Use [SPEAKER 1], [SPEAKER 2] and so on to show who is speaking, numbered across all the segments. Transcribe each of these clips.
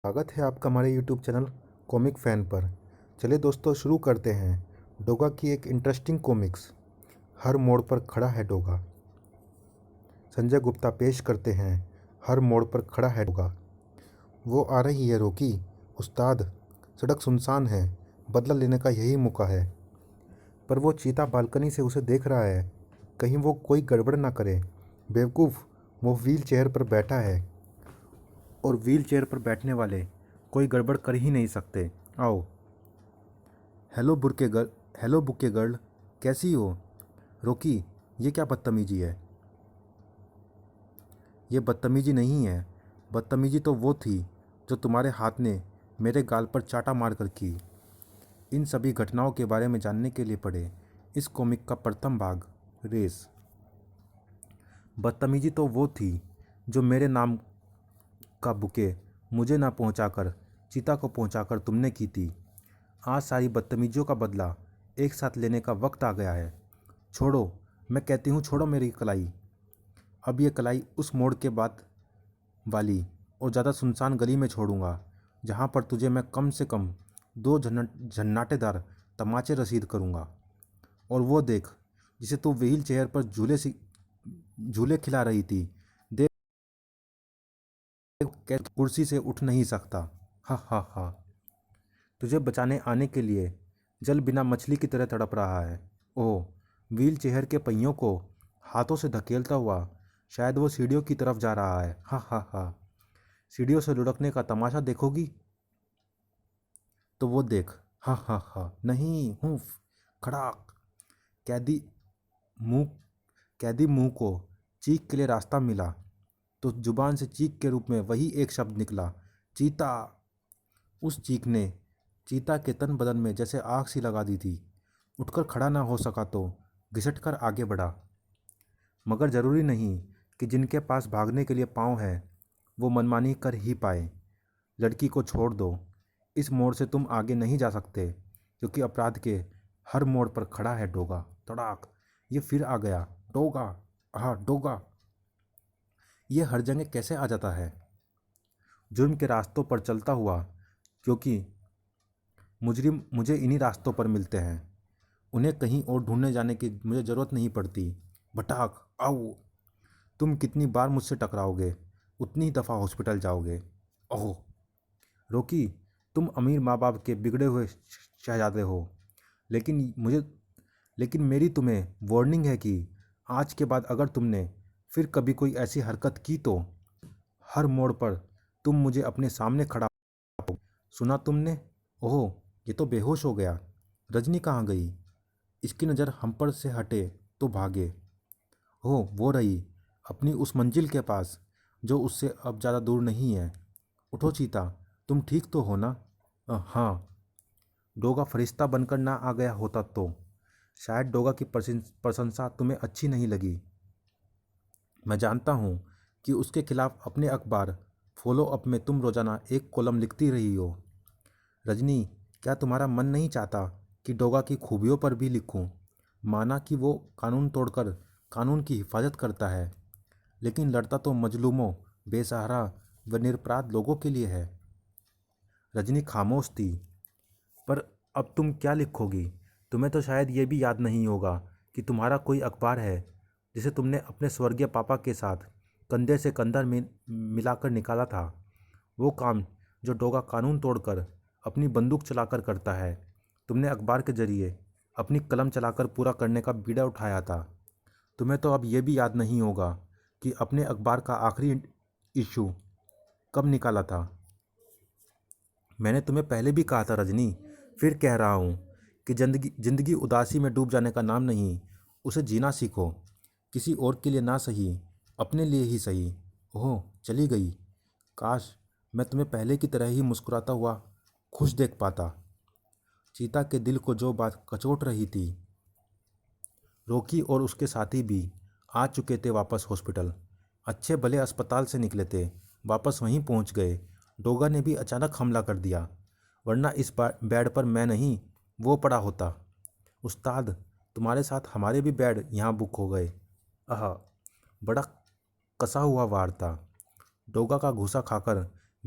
[SPEAKER 1] स्वागत है आपका हमारे YouTube चैनल कॉमिक फ़ैन पर। चलिए दोस्तों शुरू करते हैं डोगा की एक इंटरेस्टिंग कॉमिक्स। हर मोड़ पर खड़ा है डोगा। संजय गुप्ता पेश करते हैं हर मोड़ पर खड़ा है डोगा। वो आ रही है रॉकी। उस्ताद, सड़क सुनसान है, बदला लेने का यही मौका है। पर वो चीता बालकनी से उसे देख रहा है, कहीं वो कोई गड़बड़ ना करे। बेवकूफ़, वो व्हील चेयर पर बैठा है और व्हील चेयर पर बैठने वाले कोई गड़बड़ कर ही नहीं सकते। आओ। हेलो बुके गर्ल, कैसी हो? रोकी, ये क्या बदतमीजी है? ये बदतमीजी नहीं है। बदतमीजी तो वो थी जो तुम्हारे हाथ ने मेरे गाल पर चाटा मार कर की। इन सभी घटनाओं के बारे में जानने के लिए पढ़े इस कॉमिक का प्रथम भाग, रेस। बदतमीजी तो वो थी जो मेरे नाम का बुके मुझे ना पहुंचाकर चीता को पहुंचाकर तुमने की थी। आज सारी बदतमीजियों का बदला एक साथ लेने का वक्त आ गया है। छोड़ो, मैं कहती हूँ छोड़ो मेरी कलाई। अब ये कलाई उस मोड़ के बाद वाली और ज़्यादा सुनसान गली में छोड़ूंगा, जहाँ पर तुझे मैं कम से कम दो झन्नाटेदार तमाचे रसीद करूँगा। और वो देख, जिसे तू व्हील चेयर पर झूले खिला रही थी, देख कुर्सी से उठ नहीं सकता। हा हा हा। तुझे बचाने आने के लिए जल बिना मछली की तरह तड़प रहा है। ओह, व्हील चेयर के पहियों को हाथों से धकेलता हुआ शायद वो सीढ़ियों की तरफ जा रहा है। हा हा हा। सीढ़ियों से लुढ़कने का तमाशा देखोगी तो वो देख। हा हा हा। नहीं हूँ। खड़ाक। कैदी मुंह कैदी मुंह को चीख के लिए रास्ता मिला तो जुबान से चीख के रूप में वही एक शब्द निकला, चीता। उस चीख ने चीता के तन बदन में जैसे आग सी लगा दी थी। उठकर खड़ा ना हो सका तो घिसट कर आगे बढ़ा। मगर ज़रूरी नहीं कि जिनके पास भागने के लिए पाँव है वो मनमानी कर ही पाए। लड़की को छोड़ दो। इस मोड़ से तुम आगे नहीं जा सकते, क्योंकि अपराध के हर मोड़ पर खड़ा है डोगा। तड़ाक। ये फिर आ गया। डोगा। हाँ, डोगा। ये हर जगह कैसे आ जाता है? जुर्म के रास्तों पर चलता हुआ, क्योंकि मुजरिम मुझे इन्हीं रास्तों पर मिलते हैं। उन्हें कहीं और ढूंढने जाने की मुझे ज़रूरत नहीं पड़ती। भटाक। आओ। तुम कितनी बार मुझसे टकराओगे, उतनी दफ़ा हॉस्पिटल जाओगे। ओह रोकी, तुम अमीर माँ बाप के बिगड़े हुए शहजादे हो, लेकिन मुझे लेकिन मेरी तुम्हें वार्निंग है कि आज के बाद अगर तुमने फिर कभी कोई ऐसी हरकत की तो हर मोड़ पर तुम मुझे अपने सामने खड़ा। सुना तुमने? ओह, ये तो बेहोश हो गया। रजनी कहाँ गई? इसकी नज़र हम पर से हटे तो भागे। हो, वो रही अपनी उस मंजिल के पास जो उससे अब ज़्यादा दूर नहीं है। उठो चीता, तुम ठीक तो हो ना? हाँ। डोगा फरिश्ता बनकर ना आ गया होता तो शायद डोगा की प्रशंसा तुम्हें अच्छी नहीं लगी। मैं जानता हूँ कि उसके खिलाफ अपने अखबार फॉलो अप में तुम रोज़ाना एक कॉलम लिखती रही हो। रजनी, क्या तुम्हारा मन नहीं चाहता कि डोगा की खूबियों पर भी लिखूं? माना कि वो कानून तोड़कर कानून की हिफाजत करता है, लेकिन लड़ता तो मजलूमों, बेसहारा व निरपराध लोगों के लिए है। रजनी खामोश थी। पर अब तुम क्या लिखोगी? तुम्हें तो शायद ये भी याद नहीं होगा कि तुम्हारा कोई अखबार है जिसे तुमने अपने स्वर्गीय पापा के साथ कंधे से कंधा मिलाकर निकाला था। वो काम जो डोगा कानून तोड़कर अपनी बंदूक चलाकर करता है, तुमने अखबार के जरिए अपनी कलम चलाकर पूरा करने का बीड़ा उठाया था। तुम्हें तो अब ये भी याद नहीं होगा कि अपने अखबार का आखिरी इशू कब निकाला था। मैंने तुम्हें पहले भी कहा था रजनी, फिर कह रहा हूँ कि जिंदगी उदासी में डूब जाने का नाम नहीं, उसे जीना सीखो। किसी और के लिए ना सही, अपने लिए ही सही। ओह, चली गई। काश मैं तुम्हें पहले की तरह ही मुस्कुराता हुआ खुश देख पाता। चीता के दिल को जो बात कचोट रही थी। रॉकी और उसके साथी भी आ चुके थे वापस हॉस्पिटल। अच्छे भले अस्पताल से निकले थे, वापस वहीं पहुंच गए। डोगा ने भी अचानक हमला कर दिया, वरना इस बेड पर मैं नहीं वो पड़ा होता। उस्ताद, तुम्हारे साथ हमारे भी बेड यहाँ बुक हो गए। आह, बड़ा कसा हुआ वार था। डोगा का घूसा खाकर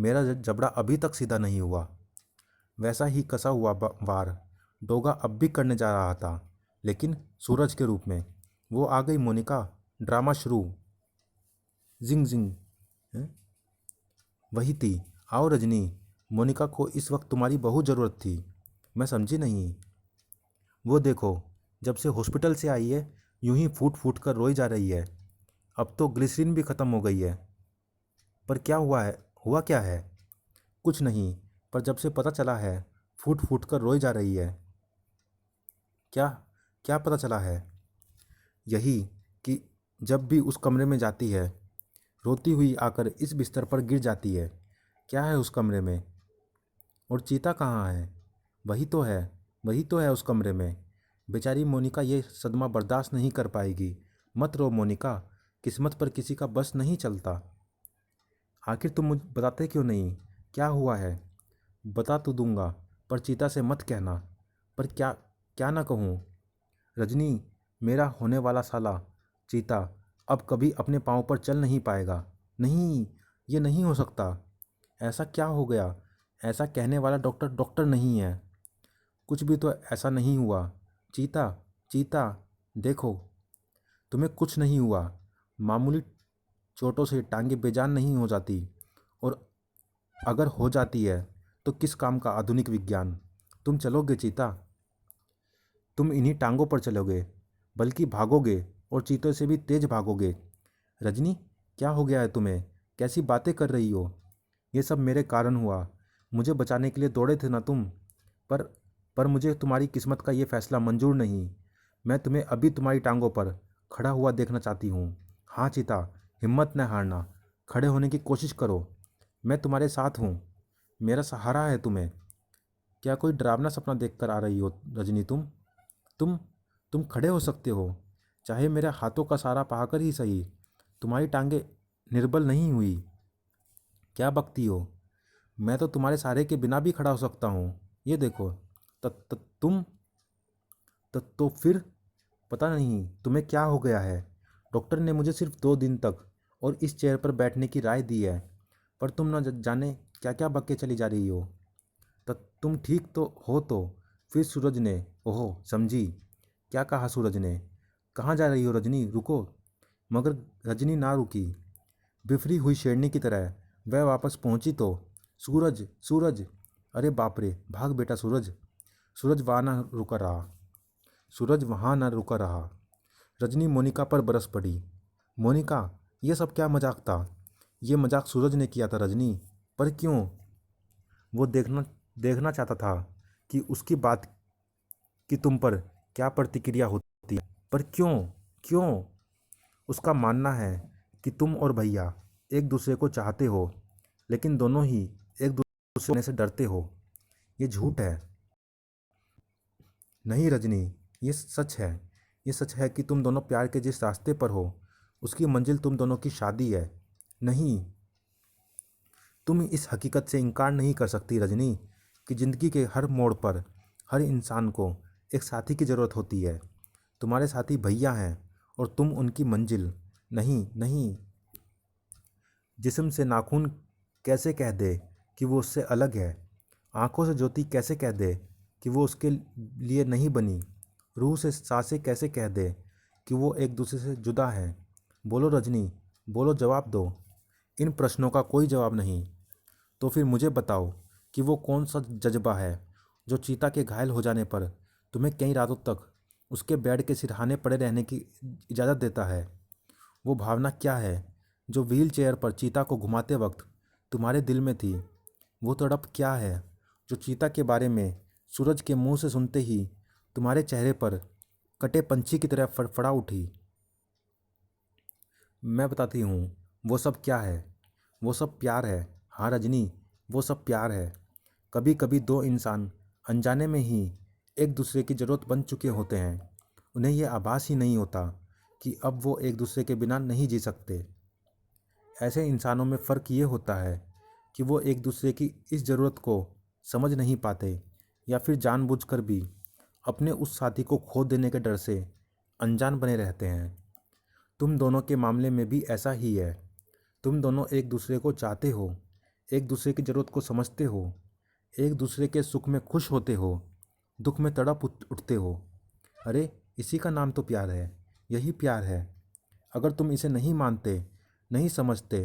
[SPEAKER 1] मेरा जबड़ा अभी तक सीधा नहीं हुआ। वैसा ही कसा हुआ वार डोगा अब भी करने जा रहा था, लेकिन सूरज के रूप में। वो आ गई मोनिका, ड्रामा शुरू। जिंग जिंग। हैं? वही थी। आओ रजनी, मोनिका को इस वक्त तुम्हारी बहुत ज़रूरत थी। मैं समझी नहीं। वो देखो, जब से हॉस्पिटल से आई है यूं ही फूट फूट कर रोई जा रही है। अब तो ग्लिसरीन भी ख़त्म हो गई है। पर क्या हुआ है? हुआ क्या है? कुछ नहीं, पर जब से पता चला है फूट फूट कर रोई जा रही है। क्या? क्या पता चला है? यही कि जब भी उस कमरे में जाती है रोती हुई आकर इस बिस्तर पर गिर जाती है। क्या है उस कमरे में? और चीता कहाँ है? वही तो है, वही तो है उस कमरे में। बेचारी मोनिका ये सदमा बर्दाश्त नहीं कर पाएगी। मत रो मोनिका, किस्मत पर किसी का बस नहीं चलता। आखिर तुम मुझे बताते क्यों नहीं? क्या हुआ है? बता तो दूंगा, पर चीता से मत कहना। पर क्या? क्या ना कहूँ? रजनी, मेरा होने वाला साला चीता अब कभी अपने पाँव पर चल नहीं पाएगा। नहीं, ये नहीं हो सकता। ऐसा क्या हो गया? ऐसा कहने वाला डॉक्टर डॉक्टर नहीं है। कुछ भी तो ऐसा नहीं हुआ। चीता, चीता, देखो, तुम्हें कुछ नहीं हुआ। मामूली चोटों से टांगें बेजान नहीं हो जाती, और अगर हो जाती है तो किस काम का आधुनिक विज्ञान। तुम चलोगे चीता, तुम इन्हीं टांगों पर चलोगे, बल्कि भागोगे, और चीतों से भी तेज भागोगे। रजनी, क्या हो गया है तुम्हें? कैसी बातें कर रही हो? ये सब मेरे कारण हुआ। मुझे बचाने के लिए दौड़े थे ना तुम। पर पर मुझे तुम्हारी किस्मत का ये फैसला मंजूर नहीं। मैं तुम्हें अभी तुम्हारी टांगों पर खड़ा हुआ देखना चाहती हूँ। हाँ चीता, हिम्मत न हारना, खड़े होने की कोशिश करो। मैं तुम्हारे साथ हूँ, मेरा सहारा है तुम्हें। क्या कोई डरावना सपना देखकर आ रही हो रजनी? तुम तुम खड़े हो सकते हो, चाहे मेरे हाथों का सहारा पाकर ही सही। तुम्हारी टांगें निर्बल नहीं हुई। क्या बकती हो? मैं तो तुम्हारे सहारे के बिना भी खड़ा हो सकता हूँ। ये देखो। त, त, तुम तो फिर पता नहीं तुम्हें क्या हो गया है। डॉक्टर ने मुझे सिर्फ 2 दिन तक और इस चेयर पर बैठने की राय दी है, पर तुम न जाने क्या क्या बक के चली जा रही हो। तो तुम ठीक तो हो तो? फिर सूरज ने, ओहो समझी, क्या कहा सूरज ने? कहाँ जा रही हो रजनी? रुको। मगर रजनी ना रुकी। बिफरी हुई शेरनी की तरह वह वापस पहुंची तो, सूरज, सूरज, अरे बाप रे, भाग बेटा सूरज। सूरज वहाँ ना रुका रहा। सूरज वहाँ ना रुका रहा। रजनी मोनिका पर बरस पड़ी। मोनिका, ये सब क्या मजाक था? ये मजाक सूरज ने किया था रजनी। पर क्यों? वो देखना देखना चाहता था कि उसकी बात की तुम पर क्या प्रतिक्रिया होती है। पर क्यों? क्यों? उसका मानना है कि तुम और भैया एक दूसरे को चाहते हो, लेकिन दोनों ही एक दूसरे होने से डरते हो। ये झूठ है। नहीं रजनी, ये सच है। ये सच है कि तुम दोनों प्यार के जिस रास्ते पर हो उसकी मंजिल तुम दोनों की शादी है। नहीं, तुम इस हकीकत से इनकार नहीं कर सकती रजनी कि ज़िंदगी के हर मोड़ पर हर इंसान को एक साथी की ज़रूरत होती है। तुम्हारे साथी भैया हैं और तुम उनकी मंजिल। नहीं नहीं, जिस्म से नाखून कैसे कह दे कि वो उससे अलग है? आंखों से ज्योति कैसे कह दे कि वो उसके लिए नहीं बनी? रूह से सांसें कैसे कह दे कि वो एक दूसरे से जुदा हैं? बोलो रजनी, बोलो, जवाब दो। इन प्रश्नों का कोई जवाब नहीं। तो फिर मुझे बताओ कि वो कौन सा जज्बा है जो चीता के घायल हो जाने पर तुम्हें कई रातों तक उसके बेड के सिरहाने पड़े रहने की इजाज़त देता है? वो भावना क्या है जो व्हील चेयर पर चीता को घुमाते वक्त तुम्हारे दिल में थी? वो तड़प क्या है जो चीता के बारे में सूरज के मुंह से सुनते ही तुम्हारे चेहरे पर कटे पंछी की तरह फड़फड़ा उठी? मैं बताती हूँ वो सब क्या है। वो सब प्यार है। हाँ रजनी, वो सब प्यार है। कभी कभी दो इंसान अनजाने में ही एक दूसरे की ज़रूरत बन चुके होते हैं। उन्हें यह आभास ही नहीं होता कि अब वो एक दूसरे के बिना नहीं जी सकते। ऐसे इंसानों में फ़र्क ये होता है कि वो एक दूसरे की इस ज़रूरत को समझ नहीं पाते, या फिर जानबूझकर भी अपने उस साथी को खो देने के डर से अनजान बने रहते हैं। तुम दोनों के मामले में भी ऐसा ही है। तुम दोनों एक दूसरे को चाहते हो, एक दूसरे की ज़रूरत को समझते हो, एक दूसरे के सुख में खुश होते हो, दुख में तड़प उठते हो। अरे इसी का नाम तो प्यार है, यही प्यार है। अगर तुम इसे नहीं मानते, नहीं समझते,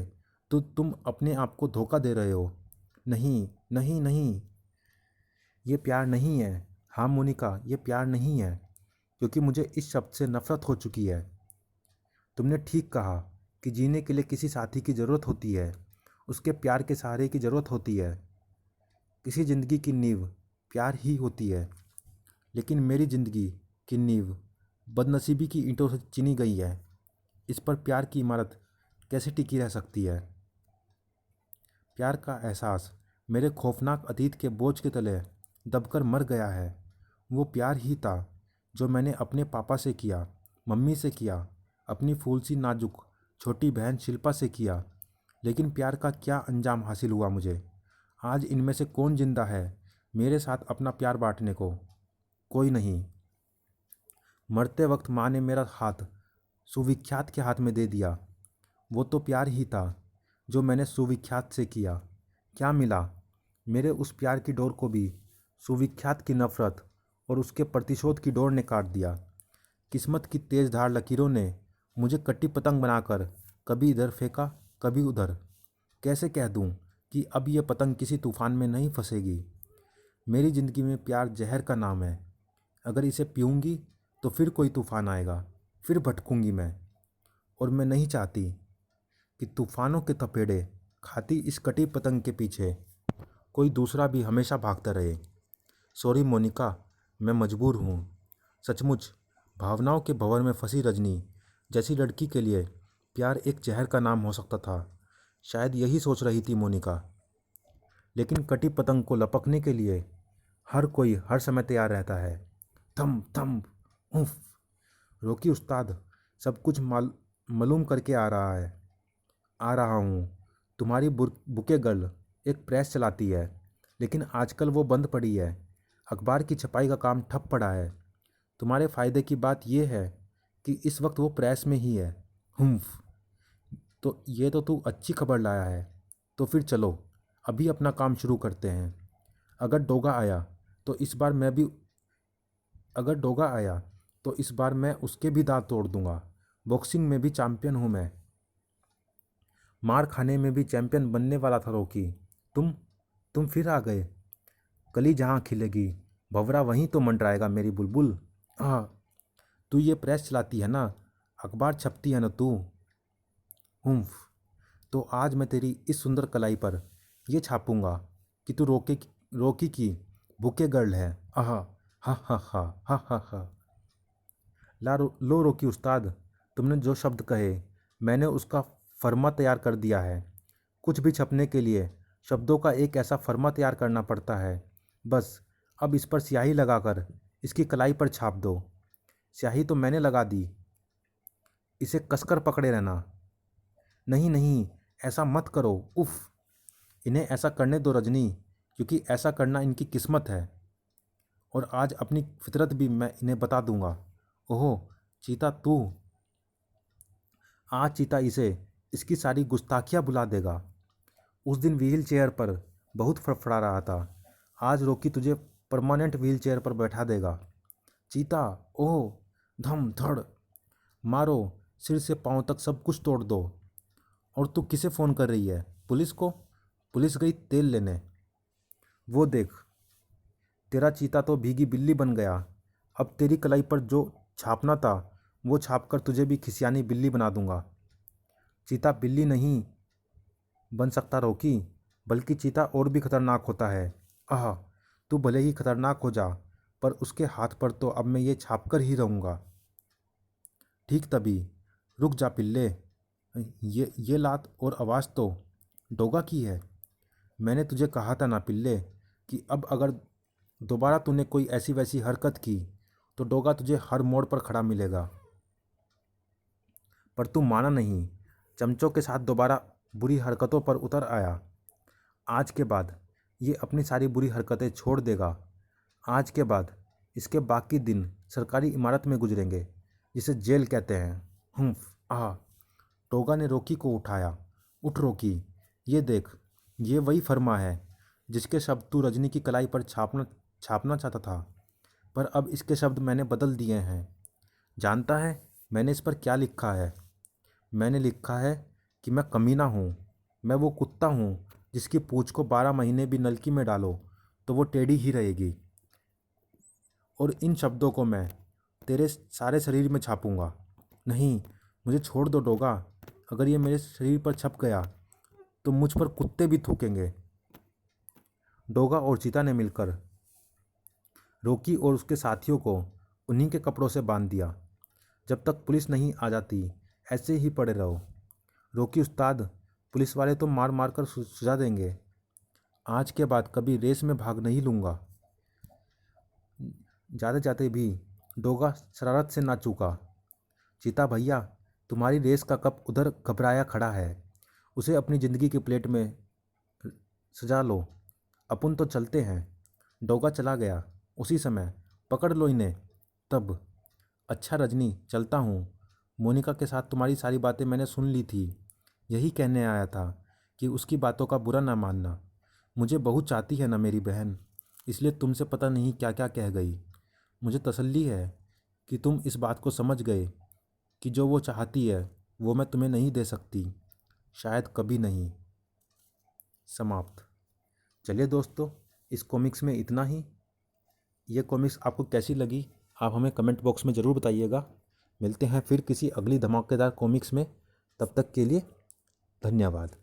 [SPEAKER 1] तो तुम अपने आप को धोखा दे रहे हो। नहीं नहीं नहीं, ये प्यार नहीं है। हाँ मोनिका, ये प्यार नहीं है, क्योंकि मुझे इस शब्द से नफरत हो चुकी है। तुमने ठीक कहा कि जीने के लिए किसी साथी की ज़रूरत होती है, उसके प्यार के सहारे की ज़रूरत होती है। किसी ज़िंदगी की नींव प्यार ही होती है, लेकिन मेरी ज़िंदगी की नींव बदनसीबी की ईंटों से चीनी गई है। इस पर प्यार की इमारत कैसे टिकी रह सकती है? प्यार का एहसास मेरे खौफनाक अतीत के बोझ के तले दबकर मर गया है। वो प्यार ही था जो मैंने अपने पापा से किया, मम्मी से किया, अपनी फूल सी नाजुक छोटी बहन शिल्पा से किया। लेकिन प्यार का क्या अंजाम हासिल हुआ मुझे? आज इनमें से कौन जिंदा है मेरे साथ अपना प्यार बांटने को? कोई नहीं। मरते वक्त माँ ने मेरा हाथ सुविख्यात के हाथ में दे दिया। वो तो प्यार ही था जो मैंने सुविख्यात से किया। क्या मिला? मेरे उस प्यार की डोर को भी सुविख्यात की नफरत और उसके प्रतिशोध की डोर ने काट दिया। किस्मत की तेज धार लकीरों ने मुझे कटी पतंग बनाकर कभी इधर फेंका, कभी उधर। कैसे कह दूं कि अब ये पतंग किसी तूफान में नहीं फंसेगी? मेरी ज़िंदगी में प्यार जहर का नाम है। अगर इसे पीऊँगी तो फिर कोई तूफान आएगा, फिर भटकूंगी मैं। और मैं नहीं चाहती कि तूफानों के थपेड़े खाती इस कटी पतंग के पीछे कोई दूसरा भी हमेशा भागता रहे। सॉरी मोनिका, मैं मजबूर हूँ। सचमुच भावनाओं के भंवर में फंसी रजनी जैसी लड़की के लिए प्यार एक जहर का नाम हो सकता था। शायद यही सोच रही थी मोनिका। लेकिन कटी पतंग को लपकने के लिए हर कोई हर समय तैयार रहता है। थम थम, उफ। रोकी उस्ताद, सब कुछ मालूम करके आ रहा हूँ। तुम्हारी बुके गर्ल एक प्रेस चलाती है, लेकिन आजकल वो बंद पड़ी है। अखबार की छपाई का काम ठप पड़ा है। तुम्हारे फ़ायदे की बात यह है कि इस वक्त वो प्रेस में ही है। हुम्फ। तो ये तो तू अच्छी खबर लाया है। तो फिर चलो अभी अपना काम शुरू करते हैं। अगर डोगा आया तो इस बार मैं भी अगर डोगा आया तो इस बार मैं उसके भी दांत तोड़ दूंगा। बॉक्सिंग में भी चैंपियन हूँ मैं। मार खाने में भी चैंपियन बनने वाला था रॉकी। तुम तुम फिर आ गए। कली जहाँ खिलेगी भंवरा वहीं तो मंडराएगा मेरी बुलबुल। हाँ, तू ये प्रेस चलाती है ना, अखबार छपती है ना तू। हुम्फ। तो आज मैं तेरी इस सुंदर कलाई पर यह छापूंगा कि तू रोकी की भूखे गर्ल है। आहा, हा हा हा हा हा हा। लो रोकी उस्ताद, तुमने जो शब्द कहे मैंने उसका फर्मा तैयार कर दिया है। कुछ भी छपने के लिए शब्दों का एक ऐसा फर्मा तैयार करना पड़ता है। बस अब इस पर स्याही लगाकर इसकी कलाई पर छाप दो। स्याही तो मैंने लगा दी, इसे कसकर पकड़े रहना। नहीं नहीं, ऐसा मत करो। उफ। इन्हें ऐसा करने दो रजनी, क्योंकि ऐसा करना इनकी किस्मत है। और आज अपनी फितरत भी मैं इन्हें बता दूंगा। ओहो चीता तू, आज चीता इसे इसकी सारी गुस्ताखियाँ भुला देगा। उस दिन व्हील चेयर पर बहुत फड़फड़ा रहा था, आज रोकी तुझे परमानेंट व्हील चेयर पर बैठा देगा। चीता, ओह, धम धड़, मारो, सिर से पांव तक सब कुछ तोड़ दो। और तू किसे फ़ोन कर रही है? पुलिस को? पुलिस गई तेल लेने। वो देख, तेरा चीता तो भीगी बिल्ली बन गया। अब तेरी कलाई पर जो छापना था वो छाप कर तुझे भी खिसियानी बिल्ली बना दूंगा। चीता बिल्ली नहीं बन सकता रॉकी, बल्कि चीता और भी खतरनाक होता है। आह, तू भले ही खतरनाक हो जा, पर उसके हाथ पर तो अब मैं ये छाप कर ही रहूँगा। ठीक तभी, रुक जा पिल्ले, ये लात और आवाज़ तो डोगा की है। मैंने तुझे कहा था ना पिल्ले कि अब अगर दोबारा तूने कोई ऐसी वैसी हरकत की तो डोगा तुझे हर मोड़ पर खड़ा मिलेगा। पर तू माना नहीं, चमचों के साथ दोबारा बुरी हरकतों पर उतर आया। आज के बाद ये अपनी सारी बुरी हरकतें छोड़ देगा। आज के बाद इसके बाकी दिन सरकारी इमारत में गुजरेंगे, जिसे जेल कहते हैं। हुम्फ। आह। टोगा ने रोकी को उठाया। उठ रोकी, ये देख, ये वही फर्मा है जिसके शब्द तू रजनी की कलाई पर छापना चाहता था, पर अब इसके शब्द मैंने बदल दिए हैं। जानता है मैंने इस पर क्या लिखा है? मैंने लिखा है कि मैं कमीना हूँ, मैं वो कुत्ता हूँ जिसकी पूँछ को 12 महीने भी नलकी में डालो तो वो टेढ़ी ही रहेगी। और इन शब्दों को मैं तेरे सारे शरीर में छापूंगा। नहीं, मुझे छोड़ दो डोगा। अगर ये मेरे शरीर पर छप गया तो मुझ पर कुत्ते भी थूकेंगे। डोगा और चीता ने मिलकर रोकी और उसके साथियों को उन्हीं के कपड़ों से बांध दिया। जब तक पुलिस नहीं आ जाती ऐसे ही पड़े रहो। रोकी उस्ताद, पुलिस वाले तो मार मार कर सुझा देंगे। आज के बाद कभी रेस में भाग नहीं लूँगा। जाते जाते भी डोगा शरारत से ना चूका। चीता भैया, तुम्हारी रेस का कप उधर घबराया खड़ा है, उसे अपनी ज़िंदगी की प्लेट में सजा लो। अपन तो चलते हैं। डोगा चला गया। उसी समय पकड़ लो इन्हें। तब अच्छा रजनी, चलता हूँ। मोनिका के साथ तुम्हारी सारी बातें मैंने सुन ली थी। यही कहने आया था कि उसकी बातों का बुरा ना मानना। मुझे बहुत चाहती है ना मेरी बहन, इसलिए तुमसे पता नहीं क्या क्या कह गई। मुझे तसल्ली है कि तुम इस बात को समझ गए कि जो वो चाहती है वो मैं तुम्हें नहीं दे सकती, शायद कभी नहीं। समाप्त। चलिए दोस्तों, इस कॉमिक्स में इतना ही। ये कॉमिक्स आपको कैसी लगी आप हमें कमेंट बॉक्स में ज़रूर बताइएगा। मिलते हैं फिर किसी अगली धमाकेदार कॉमिक्स में। तब तक के लिए धन्यवाद।